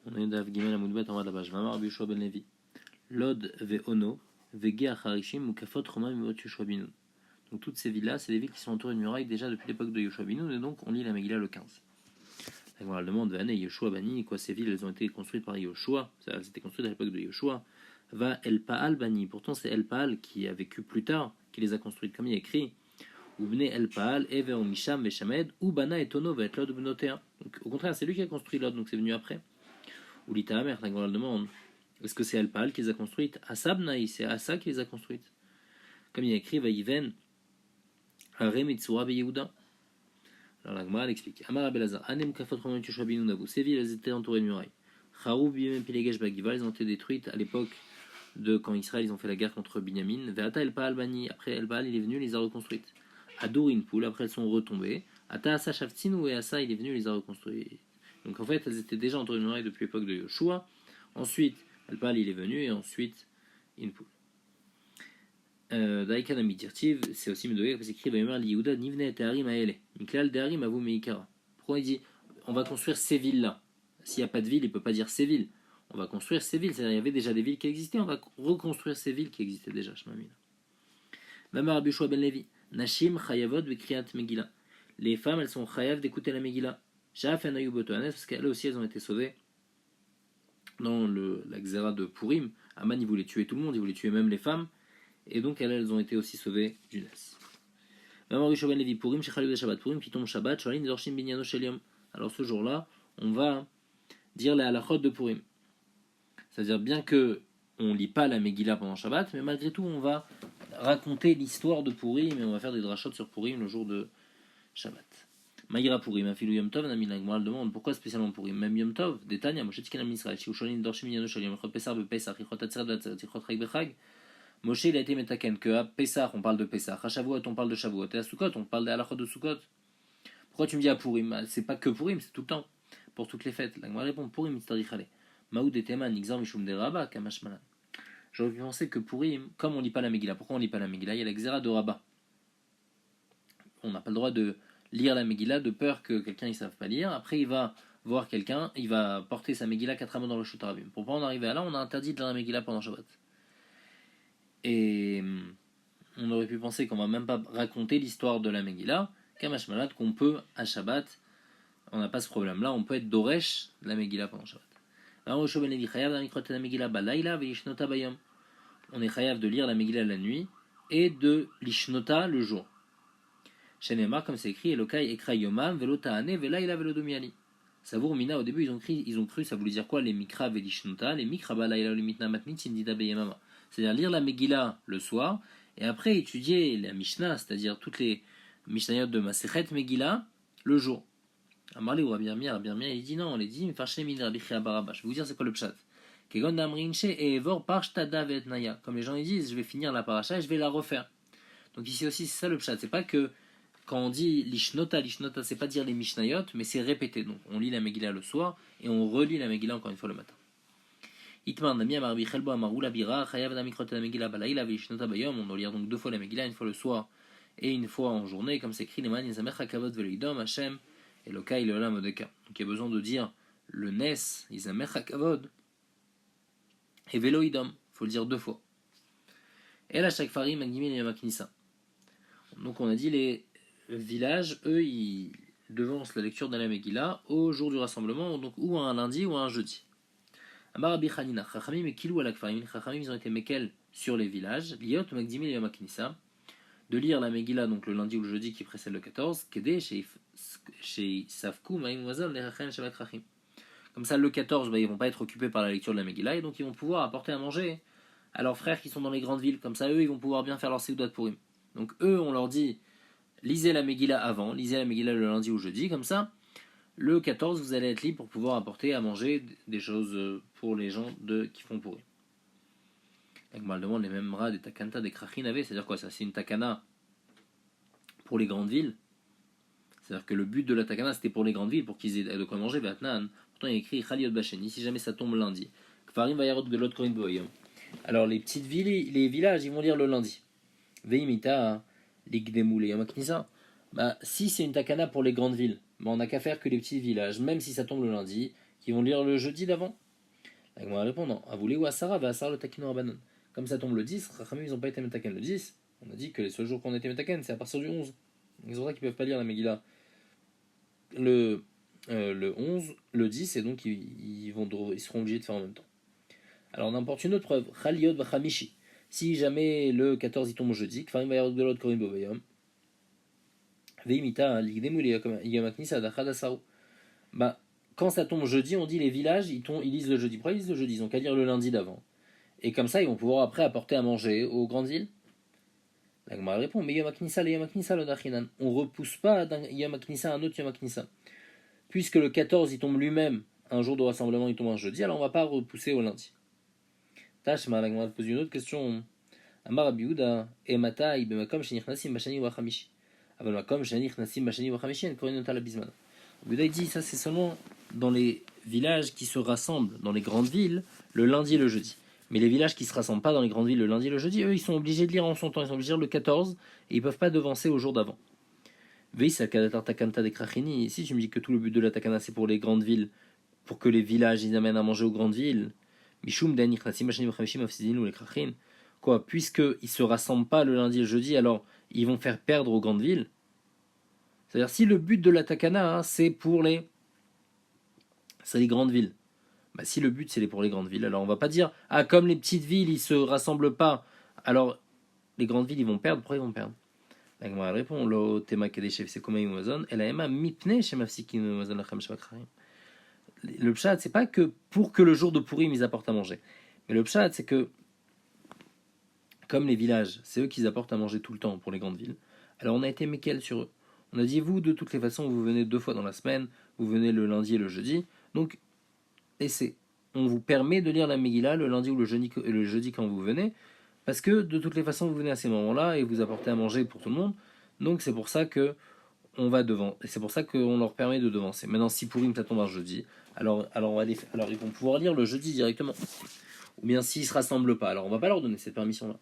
On est d'Av Gimel Amoudbet en bas de la page. Vamar Rabbi Yoshua ben Levi. Lod ve'ono, ve'ge acharishim ou kafot romain miot Yoshua bin Nun. Donc toutes ces villes-là, c'est des villes qui sont entourées de murailles déjà depuis l'époque de Yoshua bin Nun, et donc on lit la Megillah le 15. La Gemara demande Ve'ane Yoshua bani, quoi, ces villes elles ont été construites par Yoshua, elles étaient construites à l'époque de Yoshua. Va El Paal bani, pourtant c'est El Paal qui a vécu plus tard, qui les a construites, comme il est écrit. Ubne El Paal, Eve Misham Veshamed, Ubana et Tono va être Lod Bnotea. Donc au contraire, c'est lui qui a construit Lod, donc c'est venu après. Ou l'Itamer, la Gemara demande est-ce que c'est El Paal qui les a construites? Asab Naï, c'est Asa qui les a construites. Comme il y a écrit, Vaïven, Hare Mitsura Beyehuda. Alors la Gemara explique Amar Abelazar, Anem Kafot Romain Yoshua bin Nun, ces villes elles étaient entourées de murailles. Charou Bimem Pilegesh Bagiva, elles ont été détruites à l'époque de quand Israël ils ont fait la guerre contre Binyamin. Veata El Paal Bani, après El Paal il est venu, il les a reconstruites. Adour Inpoul, après elles sont retombées. Ata Asa Shavtzinu, et Asa il est venu, il les a reconstruites. Donc en fait elles étaient déjà entourées de murailles depuis l'époque de Yoshua. Ensuite El Paal il est venu, et ensuite Inpoul. Daïkan Amitirtiv, c'est aussi Medoyek parce qu'il écrit Vayomer Liouda Nivne et Teharim Aele. Miklal Deharim Avou Meikara. Pourquoi il dit on va construire ces villes-là? S'il n'y a pas de ville, il ne peut pas dire ces villes. On va construire ces villes. C'est-à-dire il y avait déjà des villes qui existaient, on va reconstruire ces villes qui existaient déjà. Vamar Rabbi Yoshua ben Levi. Nashim Chayavot Bekriat Megillah. Les femmes, elles sont chayav d'écouter la Megillah. Shaf Anayou Botohanes, parce qu'elles aussi, elles ont été sauvées dans la Xéra de Purim. Aman, il voulait tuer tout le monde, il voulait tuer même les femmes. Et donc elles ont été aussi sauvées du Nes. Alors ce jour-là, on va dire les halachot de Purim. C'est-à-dire bien que on lit pas la Megillah pendant Shabbat, mais malgré tout on va raconter l'histoire de Purim et on va faire des drachot sur Purim le jour de Shabbat. Maïra Purim, Afilou Yom Tov, Nami Nagmal demande pourquoi spécialement Purim, même Yom Tov, Détania, Moshe Tzken Am Israël, Shiusholin Dorshim Yano Shalim, Chot Pesach Bepesach, Chot Atzeret Atzeret, Chot Chag Bechag. Moshe il a été metaken que à Pessah on parle de Pessah, à Shavuot on parle de Shavuot, et à Sukkot on parle des halachot de Sukkot. Pourquoi tu me dis à Purim? C'est pas que Purim, c'est tout le temps, pour toutes les fêtes. La Gemara répond Purim mitzarichale. Maoud et Teman, Nixan Mishum de Rabba, Kamashmalan. J'aurais pu penser que Purim, comme on lit pas la Megillah, pourquoi on lit pas la Megillah? Il y a la Xéra de Rabba. On n'a pas le droit de lire la Megillah de peur que quelqu'un ne sache pas lire. Après il va voir quelqu'un, il va porter sa Megillah 4 mots dans le Shutarabim. Pour pas en arriver à là, on a interdit de lire la Megillah pendant Shabbat. Et on aurait pu penser qu'on va même pas raconter l'histoire de la Megillah, Kamash Malad, qu'on peut à Shabbat, on n'a pas ce problème-là, on peut être Doresh de la Megillah pendant Shabbat. On est chayav de lire la Megillah la nuit et de l'Ishnota le jour. Shenemar, comme c'est écrit, Elokai Ekra Yomam, Velotahane, Velaila Velodomiali. Savour Mina, au début, ils ont cru, ça voulait dire quoi? Les Mikra Velishnota, les Mikra Balaila, les Mitna Matnit, Sindida Beyamama. C'est-à-dire lire la Megillah le soir, et après étudier la Mishnah, c'est-à-dire toutes les Mishnayot de Masechet Megillah, le jour. Amarli ou Rabirmia, il dit non, on les dit, Farshé Min Rabichia Baraba. Je vais vous dire c'est quoi le pshat. Kegon Damrinche et Evor Parshtada Vetnaya. Comme les gens ils disent, je vais finir la paracha et je vais la refaire. Donc ici aussi, c'est ça le pshat. C'est pas que quand on dit l'Ishnota, c'est pas dire les Mishnayot, mais c'est répéter. Donc on lit la Megillah le soir et on relit la Megillah encore une fois le matin. Itmar Nami Amarbi Chelbo Amaru la Bira, Chayav Damikrote la Megillah Balaïla, Vishnota Bayom, on doit lire donc 2 fois la Megillah, une fois le soir et une fois en journée, comme c'est écrit, Neman Yezamer Hakavot Veloidom, Hashem, Elokai Leolam Odeka. Donc il y a besoin de dire le Nes, Yezamer Hakavod, et Veloidom, il faut le dire 2 fois. Et là, chaque Farim, Magdimin et Maknissa. Donc on a dit les villages, eux, ils devancent la lecture de la Megillah au jour du rassemblement, donc ou un lundi ou un jeudi. Amar Rabbi Chanina, Chachamim et Kilou alakfarim, Chachamim ils ont été mekel sur les villages, Liot Magdimil et Maknissa, de lire la Megillah donc le lundi ou le jeudi qui précède le 14, Kede chez Safkou, Maïm Wazal, les Rachem Shabbat Rachim. Comme ça, le 14, ils vont pas être occupés par la lecture de la Megillah et donc ils vont pouvoir apporter à manger à leurs frères qui sont dans les grandes villes. Comme ça, eux, ils vont pouvoir bien faire leur Seudat Purim. Donc eux, on leur dit lisez la Megillah avant, lisez la Megillah le lundi ou jeudi, comme ça. Le 14, vous allez être libre pour pouvoir apporter à manger des choses pour les gens qui font pourri. La Gemara demande les mêmes rats des takanta des krachinave, c'est-à-dire quoi ça? C'est une takana pour les grandes villes. C'est-à-dire que le but de la takana c'était pour les grandes villes, pour qu'ils aient de quoi manger. Pourtant il y a écrit Chaliot Bacheni, si jamais ça tombe lundi. Kfarim Vayarot Gelot Korin Boyom. Alors les petites villes, les villages, ils vont lire le lundi. Veimita Ligdemul et Yamaknisa. Si c'est une takana pour les grandes villes, on n'a qu'à faire que les petits villages, même si ça tombe le lundi, ils vont lire le jeudi d'avant. La Gemara répond non. Avoulé ou Asara, va Asara le Takino Rabbanon. Comme ça tombe le 10, Rachamim ils n'ont pas été Metaken le 10. On a dit que les seuls jours qu'on a été Metaken, c'est à partir du 11. C'est pour ça qu'ils ne peuvent pas lire la Megillah le 11, le 10, et donc ils seront obligés de faire en même temps. Alors on importe une autre preuve. Chaliot Vachamishi. Si jamais le 14 il tombe au jeudi, Kfarim Vayarot Gdolot Korim Bovayom, Veimita Ligdemu Yamaknisa Dachad Asaru. Bah, quand ça tombe jeudi, on dit les villages, ils lisent le jeudi. Pourquoi ils lisent le jeudi? Ils ont qu'à lire le lundi d'avant. Et comme ça, ils vont pouvoir après apporter à manger aux grandes villes. La Gemara répond, mais Yamaknisa, le Yamaknisa, le Dachinan. On ne repousse pas d'un Yamaknisa à un autre Yamaknisa. Puisque le 14, il tombe lui-même, un jour de rassemblement, il tombe un jeudi, alors on ne va pas repousser au lundi. Tashma, la Gemara pose une autre question. Amar Abiouda, Emata, Ibemakom, Shenichnasim, Bashani, Wachamishi. Abalmakom, Shenichnasim, Bashani, Wachamishi, en Korinota, la Bismana. Abiouda, il dit, ça c'est seulement dans les villages qui se rassemblent dans les grandes villes le lundi et le jeudi. Mais les villages qui ne se rassemblent pas dans les grandes villes le lundi et le jeudi, eux, ils sont obligés de lire en son temps. Ils sont obligés de lire le 14 et ils ne peuvent pas devancer au jour d'avant. Si tu me dis que tout le but de la takana c'est pour les grandes villes, pour que les villages ils amènent à manger aux grandes villes, quoi, puisqu'ils ne se rassemblent pas le lundi et le jeudi, alors ils vont faire perdre aux grandes villes. C'est-à-dire si le but de la takana c'est pour les grandes villes, bah, si le but c'est pour les grandes villes, alors on va pas dire comme les petites villes ils se rassemblent pas, alors les grandes villes ils vont perdre. Pourquoi ils vont perdre? La Gemara répond lo tema kedeshev c'est comme imazon et la ema mipne shemafsikin imazon lachem shavakharim. Le pshat c'est pas que pour que le jour de Purim ils apportent à manger, mais le pshat c'est que comme les villages c'est eux qui apportent à manger tout le temps pour les grandes villes, alors on a été méquel sur eux. On a dit vous de toutes les façons vous venez 2 fois dans la semaine, vous venez le lundi et le jeudi, donc on vous permet de lire la Megillah le lundi ou le jeudi quand vous venez, parce que de toutes les façons vous venez à ces moments-là et vous apportez à manger pour tout le monde, donc c'est pour ça que on va devant, et c'est pour ça qu'on leur permet de devancer. Maintenant si Purim ça tombe un jeudi, alors ils vont pouvoir lire le jeudi directement, ou bien s'ils se rassemblent pas, alors on va pas leur donner cette permission-là.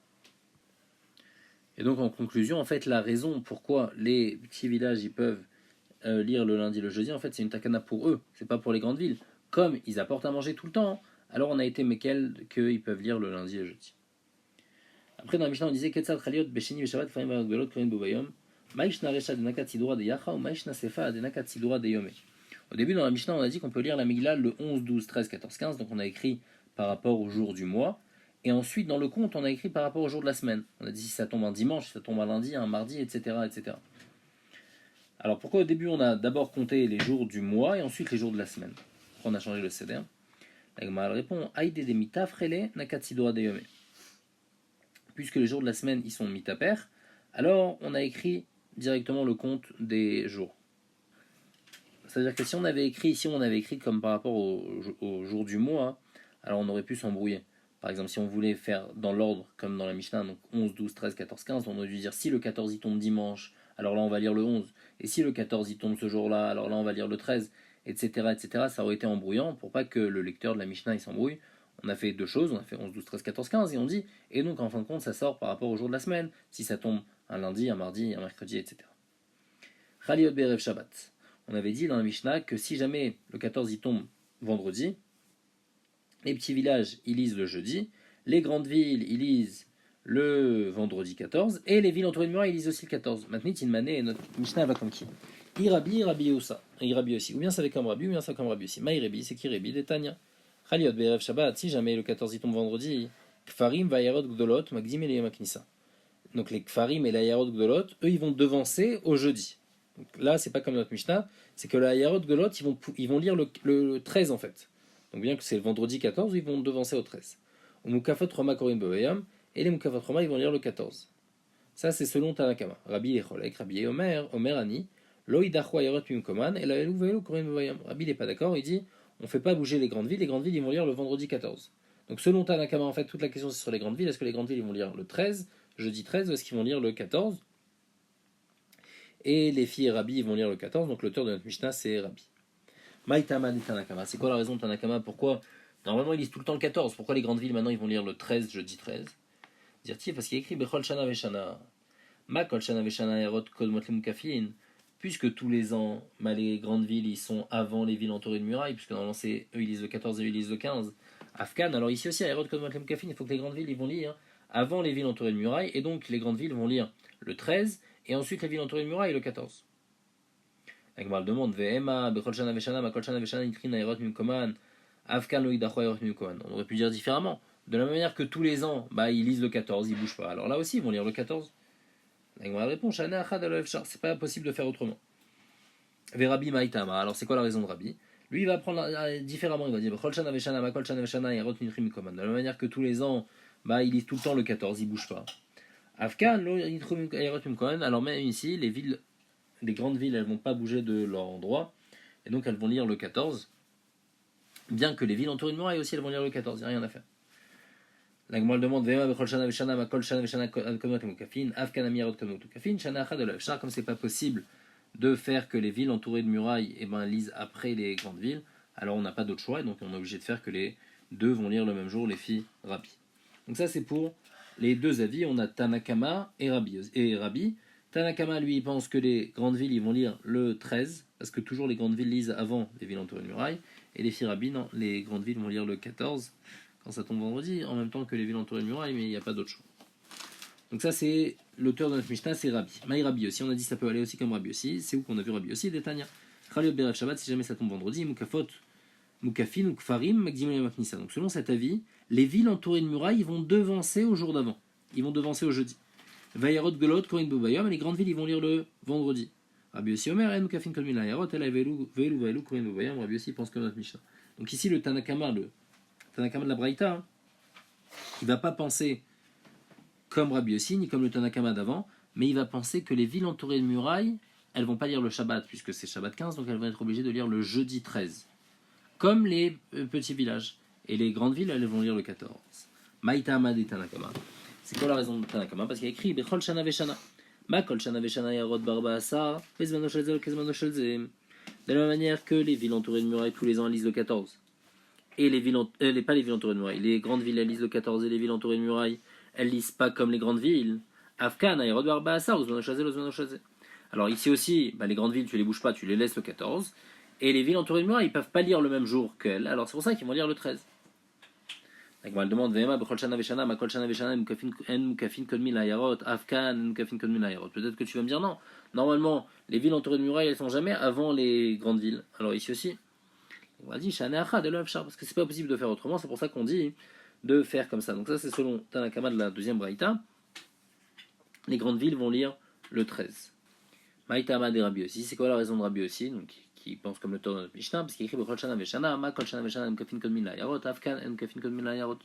Et donc en conclusion, en fait la raison pourquoi les petits villages ils peuvent lire le lundi et le jeudi, en fait c'est une takana pour eux, c'est pas pour les grandes villes. Comme ils apportent à manger tout le temps, alors on a été méquel qu'ils peuvent lire le lundi et le jeudi. Après dans la Mishnah on disait Ketzal Chaliot Besheni Beshabat Farim Vagvelot Korin Bovayom Maishna Resha de Nakat Sidura de Yacha ou Maishna Sefa de Nakat Sidura de Yome. Au début dans la Mishnah on a dit qu'on peut lire la Megillah le 11, 12, 13, 14, 15, donc on a écrit par rapport au jour du mois, et ensuite dans le compte on a écrit par rapport au jour de la semaine. On a dit si ça tombe un dimanche, si ça tombe un lundi, un mardi, etc. etc. Alors pourquoi au début on a d'abord compté les jours du mois et ensuite les jours de la semaine? Pourquoi on a changé le seder? La Gemara répond Aïde de mitafrele nakatsidora de yome. Puisque les jours de la semaine ils sont mitaper, alors on a écrit directement le compte des jours. C'est-à-dire que si on avait écrit comme par rapport au jour du mois, alors on aurait pu s'embrouiller. Par exemple, si on voulait faire dans l'ordre, comme dans la Mishnah, donc 11, 12, 13, 14, 15, on aurait dû dire si le 14 il tombe dimanche, alors là on va lire le 11. Et si le 14 il tombe ce jour-là, alors là on va lire le 13, etc., etc. Ça aurait été embrouillant pour pas que le lecteur de la Mishnah il s'embrouille. On a fait 2 choses, on a fait 11, 12, 13, 14, 15 et on dit, et donc en fin de compte ça sort par rapport au jour de la semaine, si ça tombe un lundi, un mardi, un mercredi, etc. Chaliot Berev Shabbat. On avait dit dans la Mishnah que si jamais le 14 il tombe vendredi, les petits villages ils lisent le jeudi, les grandes villes ils lisent le vendredi 14, et les villes entourées de murs ils lisent aussi le 14. Maintenant, Tinmané, notre Mishnah va comme qui? Irabi, Rabi Osa, Irabi aussi. Ou bien ça va comme Rabi, ou bien ça va comme Rabi aussi. Maïrebi, c'est qui Rebi, Détania. Chaliot Berev Shabbat, si jamais le 14 il tombe vendredi, Kfarim, Vayarot, Gdolot, Magdim et Maknissa. Donc les Kfarim et l'Ayarot Gdolot, eux ils vont devancer au jeudi. Donc là, c'est pas comme notre Mishnah, c'est que l'Ayarot Gdolot, ils vont lire le 13 en fait. Donc bien que c'est le vendredi 14, ils vont devancer au 13. Au Mukafot Roma Korim Bevayam, et les Mukafot Roma, ils vont lire le 14. Ça, c'est selon Tanakama. Rabbi Echolek, Rabbi Omer Ani, Lo Idachu Ayarot Mimkoman, et la Elu Velu Korim Bevayam. Rabbi, il n'est pas d'accord, il dit on ne fait pas bouger les grandes villes, ils vont lire le vendredi 14. Donc selon Tanakama, en fait, toute la question c'est sur les grandes villes. Est-ce que les grandes villes ils vont lire le 13, jeudi 13, ou est-ce qu'ils vont lire le 14? Et les filles et Rabbi ils vont lire le 14, donc l'auteur de notre Mishnah c'est Rabbi. Maïtama de Tanakama. C'est quoi la raison de Tanakama? Pourquoi normalement ils lisent tout le temps le 14? Pourquoi les grandes villes maintenant ils vont lire le 13, jeudi 13? Dire-t-il parce qu'il y a écrit Bechol Shana Veshana. Ma Kol Shana Veshana Erot Kol Motlem Kafin. puisque tous les ans, bah, les grandes villes, ils sont avant les villes entourées de murailles, puisque normalement, c'est eux, ils lisent le 14 et eux, ils lisent le 15. Afghan, alors ici aussi, à Hérode, Kodmat, Lemkafin, il faut que les grandes villes, ils vont lire avant les villes entourées de murailles, et donc les grandes villes vont lire le 13, et ensuite les villes entourées de murailles, le 14. La Gemara demande, Vehema, Bechol Shana Veshana, Makol Shana Veshana, Itrin, Hérod, Mimkoman, Afghan, Loïdacho, Hérod, Mimkoman. On aurait pu dire différemment. De la même manière que tous les ans, bah, ils lisent le 14, ils bougent pas. Alors là aussi, ils vont lire le 14. La Gemara répond, Shana Achad Alo Efshar, c'est pas possible de faire autrement. Verabi Maïtama, alors c'est quoi la raison de Rabbi? Lui, il va prendre différemment, il va dire, Bechol Shana Veshana, Makol Shana Veshana, Hérod, Mimkoman. De la même manière que tous les ans, bah, ils lisent tout le temps le 14, ils bougent pas. Afghan, Loïdacho, Hérod, Mimkoman, alors même ici, les grandes villes, elles vont pas bouger de leur endroit, et donc elles vont lire le 14, bien que les villes entourées de murailles aussi, elles vont lire le 14, il n'y a rien à faire. La Gemara demande, comme c'est pas possible de faire que les villes entourées de murailles lisent après les grandes villes, alors on n'a pas d'autre choix, et donc on est obligé de faire que les deux vont lire le même jour, les filles Rabbi. Donc ça c'est pour les deux avis, on a Tanakama et Rabbi. Tanakama, lui, il pense que les grandes villes, ils vont lire le 13, parce que toujours les grandes villes lisent avant les villes entourées de murailles, et les filles Rabbi, non, les grandes villes vont lire le 14, quand ça tombe vendredi, en même temps que les villes entourées de murailles, mais il n'y a pas d'autre choix. Donc ça, c'est l'auteur de notre Mishnah, c'est Rabbi. Maï Rabbi aussi, on a dit ça peut aller aussi comme Rabbi aussi, c'est où qu'on a vu Rabbi aussi, Détania. Chaliot Berev Shabbat, si jamais ça tombe vendredi, Mukafot, Mukafin ou Kfarim, Magdimel Maknissa. Donc selon cet avis, les villes entourées de murailles, ils vont devancer au jour d'avant, ils vont devancer au jeudi. Vayarot Golot, Korin Bobayom, les grandes villes, ils vont lire le vendredi. Rabbi aussi Omer, En Mukafin Kolmin Layarot, El Velu, Korin Bobayom, Rabbi aussi pense comme notre Mishnah. Donc ici, le Tanakama de la Braïta, hein, il ne va pas penser comme Rabbi Yossi, ni comme le Tanakama d'avant, mais il va penser que les villes entourées de murailles, elles ne vont pas lire le Shabbat, puisque c'est Shabbat 15, donc elles vont être obligées de lire le jeudi 13. Comme les petits villages. Et les grandes villes, elles vont lire le 14. Maïta Amad et Tanakama. C'est quoi la raison de Tanakama? Parce qu'il y a écrit Bechol Shana Veshana. Ma Kol Shana Veshana Yarot Barba Asar, Vezmano Shelzel, Kezmano Shelzem. De la même manière que les villes entourées de murailles, tous les ans, elles lisent le 14. Et les villes, pas les villes entourées de murailles, les grandes villes, elles lisent le 14, et les villes entourées de murailles, elles lisent pas comme les grandes villes. Afghan, Ayrod Barba Asar, Ozmano Shelzel, Ozmano Shelzem. Alors ici aussi, les grandes villes, tu les bouges pas, tu les laisses le 14. Et les villes entourées de murailles, ils peuvent pas lire le même jour qu'elles. Alors c'est pour ça qu'ils vont lire le 13. Donc elle demande peut-être que tu vas me dire non. Normalement, les villes entourées de murailles, elles sont jamais avant les grandes villes. Alors ici aussi, on va dire parce que c'est pas possible de faire autrement. C'est pour ça qu'on dit de faire comme ça. Donc ça, c'est selon Tanakama de la deuxième braïta. Les grandes villes vont lire le 13. Maïtama de Rabbi aussi. C'est quoi la raison de Rabbi aussi? Donc qui pense comme le Torah de notre Mishnah, parce qu'il écrit Bechol Shana Veshana, Ma Kol Shana Veshana, Mkafin Kol Min Layarot, Afkan, Mkafin Kol Min Layarot.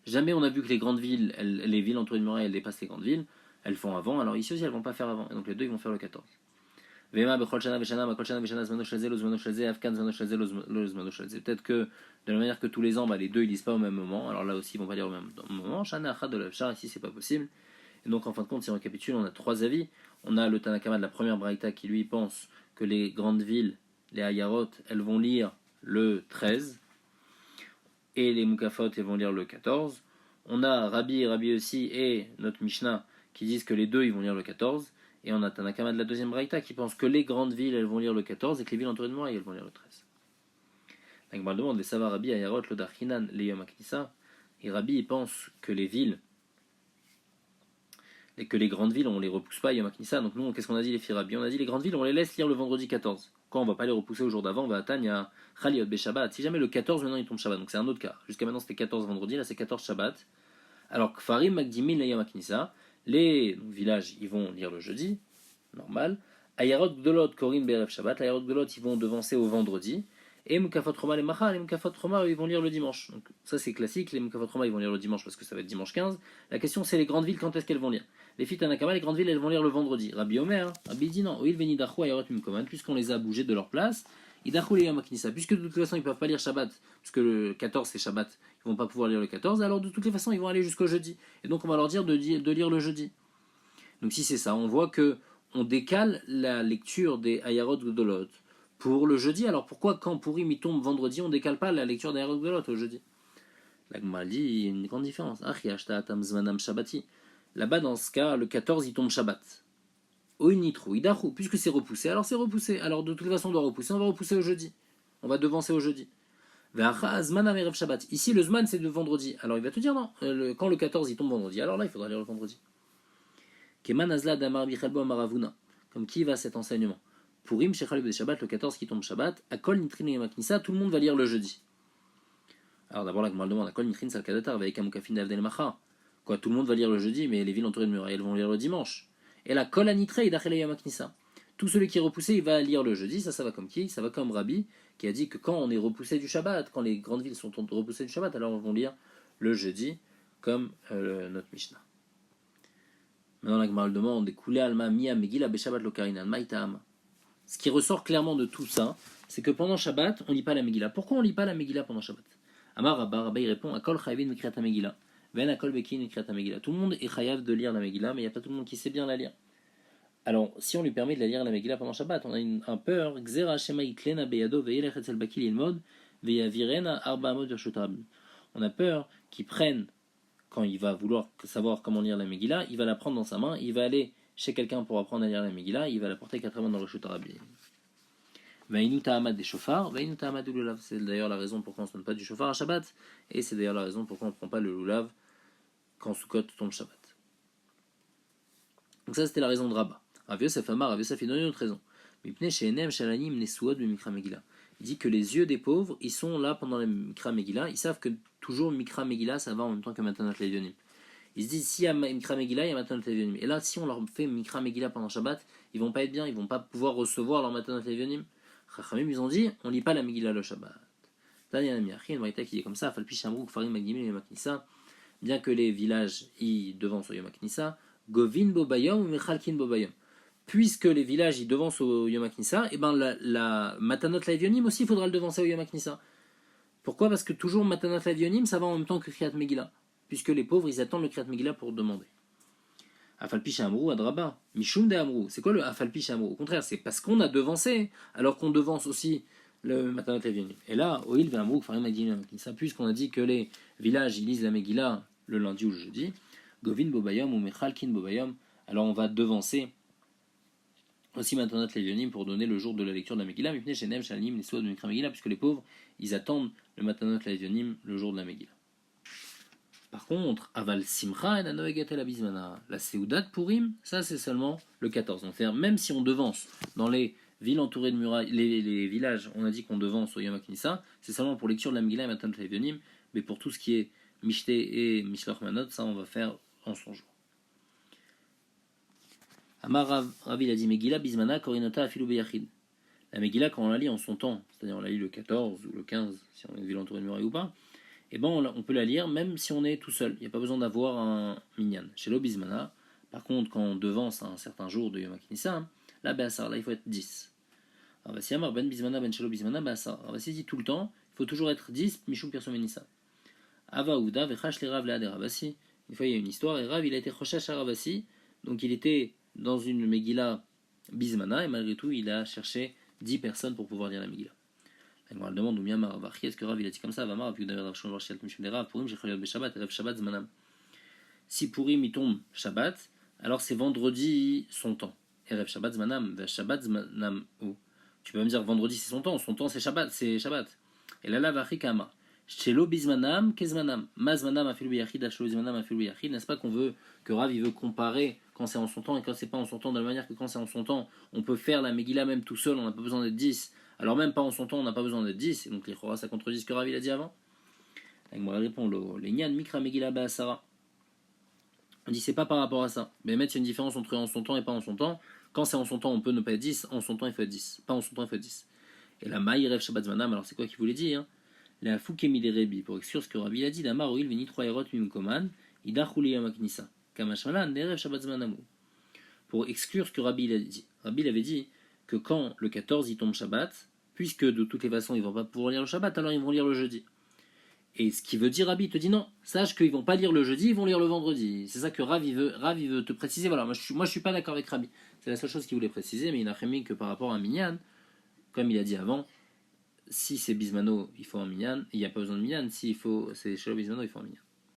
Jamais on a vu que les grandes villes, les villes entourées de murailles, elles dépassent les grandes villes, elles font avant, alors ici aussi elles vont pas faire avant, et donc les deux ils vont faire le 14. Vema Bechol Shana Veshana, Ma Kol Shana Veshana, Zmano Shelze, Zmano Shelze, Afkan, Zmano Shelze, Zmano Shelze. Peut-être que de la manière que tous les ans, les deux ils lisent pas au même moment, alors là aussi ils vont pas lire au même moment. Shana Achad de l'Afshar, ici c'est pas possible. Et donc en fin de compte, si on récapitule, on a trois avis. On a le Tanakama de la première braïta qui lui pense que les grandes villes, les Hayarot, elles vont lire le 13, et les Mukafot, elles vont lire le 14. On a Rabbi aussi, et notre Mishnah, qui disent que les deux, ils vont lire le 14. Et on a Tanakama de la deuxième braïta qui pense que les grandes villes, elles vont lire le 14, et que les villes entourées de murailles, elles vont lire le 13. Donc on demande, les Sava Rabbi, Hayarot, le Darchinan, les Yom HaKnissa, et Rabbi pense que les villes, et que les grandes villes, on les repousse pas, Yom HaKnissa. Donc nous, qu'est-ce qu'on a dit les filles Rabbi? On a dit les grandes villes, on les laisse lire le vendredi 14. Quand on va pas les repousser au jour d'avant, on va attendre, il y a Chaliot Beshabbat. Si jamais le 14, maintenant il tombe Shabbat, donc c'est un autre cas. Jusqu'à maintenant c'était 14 vendredi, là c'est 14 Shabbat. Alors Kfarim Magdimin le Yom HaKnissa, les villages, ils vont lire le jeudi, normal. Ayarot Gdolot Korin Berev Shabbat, Ayarot Gdolot, ils vont devancer au vendredi. Et Mukafot Roma les Macha, les Mukafot Roma, ils vont lire le dimanche. Donc ça c'est classique, les Mukafot Roma ils vont lire le dimanche parce que ça va être dimanche 15. La question c'est les grandes villes, quand est-ce qu'elles vont lire? Les filles Tanakama, les grandes villes, elles vont lire le vendredi. Rabbi Omer, Rabbi dit non, puisqu'on les a bougées de leur place, puisque de toute façon ils ne peuvent pas lire Shabbat, puisque le 14 c'est Shabbat, ils ne vont pas pouvoir lire le 14, alors de toutes les façons ils vont aller jusqu'au jeudi. Et donc on va leur dire de lire le jeudi. Donc si c'est ça, on voit que on décale la lecture des Ayarot Gdolot pour le jeudi. Alors pourquoi quand Purim il tombe vendredi, on décale pas la lecture des Ayarot Gdolot au jeudi? La Gemara dit, il y a une grande différence. Là-bas, dans ce cas, le 14, il tombe Shabbat. Oinitru, Idachu, puisque c'est repoussé, alors c'est repoussé. Alors de toute façon, on doit repousser, on va repousser au jeudi. On va devancer au jeudi. Ici, le Zman, c'est de vendredi. Alors il va te dire non, quand le 14 il tombe vendredi, alors là, il faudra lire le vendredi. Comme qui va cet enseignement? Purim, Shechal de Shabbat, le 14 qui tombe Shabbat, Akol Nitrin et Maknissa, tout le monde va lire le jeudi. Alors d'abord, la Gemara demande Akol Nitrin Salkadatar, avec Amukafin Avdel Macha. Quoi, tout le monde va lire le jeudi, mais les villes entourées de murailles, elles vont lire le dimanche. Et la Kol Anitre et Dachel Maknissa. Tout celui qui est repoussé, il va lire le jeudi, ça va comme qui? Ça va comme Rabbi, qui a dit que quand on est repoussé du Shabbat, quand les grandes villes sont repoussées du Shabbat, alors on va lire le jeudi, comme notre Mishnah. Maintenant, la Gemara demande Écoulé Alma Mia Megillah Beshabbat Lokarinan Maïtam. Ce qui ressort clairement de tout ça, c'est que pendant Shabbat, on ne lit pas la Megillah. Pourquoi on ne lit pas la Megillah pendant Shabbat? Amar Rabba, Rabba il répond Akol Chayvin Mikriat Megillah. Ven Akol Bekin Mikriat Megillah. Tout le monde est chayav de lire la Megillah, mais il n'y a pas tout le monde qui sait bien la lire. Alors, si on lui permet de la lire la Megillah pendant Shabbat, on a un peur Xera Shema Itlena Beyado Veyelech Etzel Bakil Ilmod Veyavirena Arba Amod Vershutab. On a peur qu'il prenne, quand il va vouloir savoir comment lire la Megillah, il va la prendre dans sa main, il va aller chez quelqu'un pour apprendre à lire la Megillah, il va la porter 4 mains dans le Shutarabi. Vainu ta'amad des chauffards, vainu ta'amad du lulav. C'est d'ailleurs la raison pourquoi on ne se donne pas du chauffard à Shabbat, et c'est d'ailleurs la raison pourquoi on ne prend pas le lulav quand Sukkot tombe Shabbat. Donc ça c'était la raison de Rabba. Rav Yosef Amar, Rav Yosef il donne une autre raison. Il dit que les yeux des pauvres, ils sont là pendant la Mikra Megillah, ils savent que toujours Mikra Megillah ça va en même temps que Matanat Levionim. Ils se disent s'il y a Mikra Megillah, il y a Matanat Levionim. Et là, si on leur fait Mikra Megillah pendant Shabbat, ils vont pas être bien, ils vont pas pouvoir recevoir leur Matanat Levionim. Chachamim, ils ont dit, on lit pas la Megillah le Shabbat. Daniel Miachin, Maïta qui dit comme ça, Falpi Shamrouk, Farim Magdimim et Maknissa, bien que les villages y devancent au Yom Maknissa, Govin Bobayom ou Mechalkin Bobayom. Puisque les villages y devancent au Yom Maknissa, et ben la Matanot Levionim aussi, il faudra le devancer au Yom Maknissa. Pourquoi? Parce que toujours Matanot Levionim, ça va en même temps que Kriyat Megillah. Puisque les pauvres, ils attendent le Kriyat Megillah pour demander. Afalpi Shamrou Adraba, Mishum de Amrou. C'est quoi le Afalpi Shamrou? Au contraire, c'est parce qu'on a devancé, alors qu'on devance aussi le Matanot Levionim. Et là, Oil Amrou, Farim Magdimim, puisqu'on a dit que les villages, ils lisent la Megillah le lundi ou le jeudi, Govin Bobayom ou Mechalkin Bobayom, alors on va devancer aussi Matanot Levionim pour donner le jour de la lecture de la Megillah, Mipnei Shenem Shalim, les soins de Mikra Megillah, puisque les pauvres, ils attendent le Matanot Levionim le jour de la Megillah. Par contre, Aval Simcha et Nanoegatel Abizmana, la Seudat Purim, ça c'est seulement le 14. Donc même si on devance dans les villes entourées de murailles, les villages, on a dit qu'on devance au Yom HaKnissa, c'est seulement pour lecture de la Megillah et Matanot Levionim, mais pour tout ce qui est Mishté et Mishlach Manot, ça on va faire en son jour. Amar Ravi l'a dit Megillah Bizmana Korinota Afilu Beyachid. La Megillah, quand on la lit en son temps, c'est-à-dire on la lit le 14 ou le 15, si on est une ville entourée de murailles ou pas, et ben on peut la lire même si on est tout seul. Il n'y a pas besoin d'avoir un minyan. Chez l'Obizmana, par contre, quand on devance un certain jour de Yom HaKnissa, là, là, il faut être 10. Alors, si Amar Ben Bizmana, Ben Shelo Bizmana, Be'asar. Alors, si dit tout le temps, il faut toujours être 10, Mishum Pirso Menissa. Ava Ouda, Vechash le Rav Lead Ravasi. Une fois, il y a une histoire, et Rav, il a été Choshash à Ravasi, donc il était dans une Megillah Bizmana, et malgré tout, il a cherché 10 personnes pour pouvoir lire la Megillah. La Gemara demande où Miyamar Avachi, est-ce que Rav il a dit comme ça? Vamar, puis Rav Shon Varchiel Mishum de Rav, Purim, Shechaliot Beshabbat, Rav Shabbat Zmanam. Si Purim il tombe Shabbat, alors c'est vendredi son temps. Et Rav Shabbat Zmanam, Shabbat Zmanam. Où tu peux me dire vendredi c'est son temps c'est Shabbat, c'est Shabbat. Et là, la Vachi Kama. Shelo Bizmanam, Kezmanam. Mazmanam Afilu Yachid, Shelo Bizmanam Afilu Yachid. N'est-ce pas qu'on veut, que Rav il veut comparer quand c'est en son temps et quand c'est pas en son temps, de la manière que quand c'est en son temps, on peut faire la Megillah même tout seul, on n'a pas besoin d'être 10. Alors même pas en son temps, on n'a pas besoin d'être 10, et donc les Chora, ça contredit ce que Rav il a dit avant. Moi, elle répond, les Nyan Mikra Megillah Ba'asara. On dit, c'est pas par rapport à ça. Mais mettre, il y a une différence entre en son temps et pas en son temps. Quand c'est en son temps, on peut ne pas être 10, en son temps, il faut être 10. Pas en son temps, il faut être 10. Et la Maïrev Shabbat Zmanam, alors c'est quoi qu'il voulait dire? La Foukemi de Rebi, pour exclure ce que Rav il a dit, la Maroil Veni 3 Erot Mimkoman, Idachuli Yamaknissa, Kamashmalan, Nerev Shabbat Zmanamu. Pour exclure ce que Rabbi il a dit. Rabbi il avait dit que quand le 14 il tombe Shabbat, puisque de toutes les façons ils vont pas pouvoir lire le Shabbat, alors ils vont lire le jeudi. Et ce qui veut dire Rabbi, il te dit non, sache qu'ils vont pas lire le jeudi, ils vont lire le vendredi. C'est ça que Rav il veut te préciser. Voilà, moi je suis pas d'accord avec Rabbi. C'est la seule chose qu'il voulait préciser, mais il n'a remis que par rapport à un minyan, comme il a dit avant, si c'est Bismano, il faut un minyan, il n'y a pas besoin de minyan, si c'est Shelo Bismano, il faut un minyan.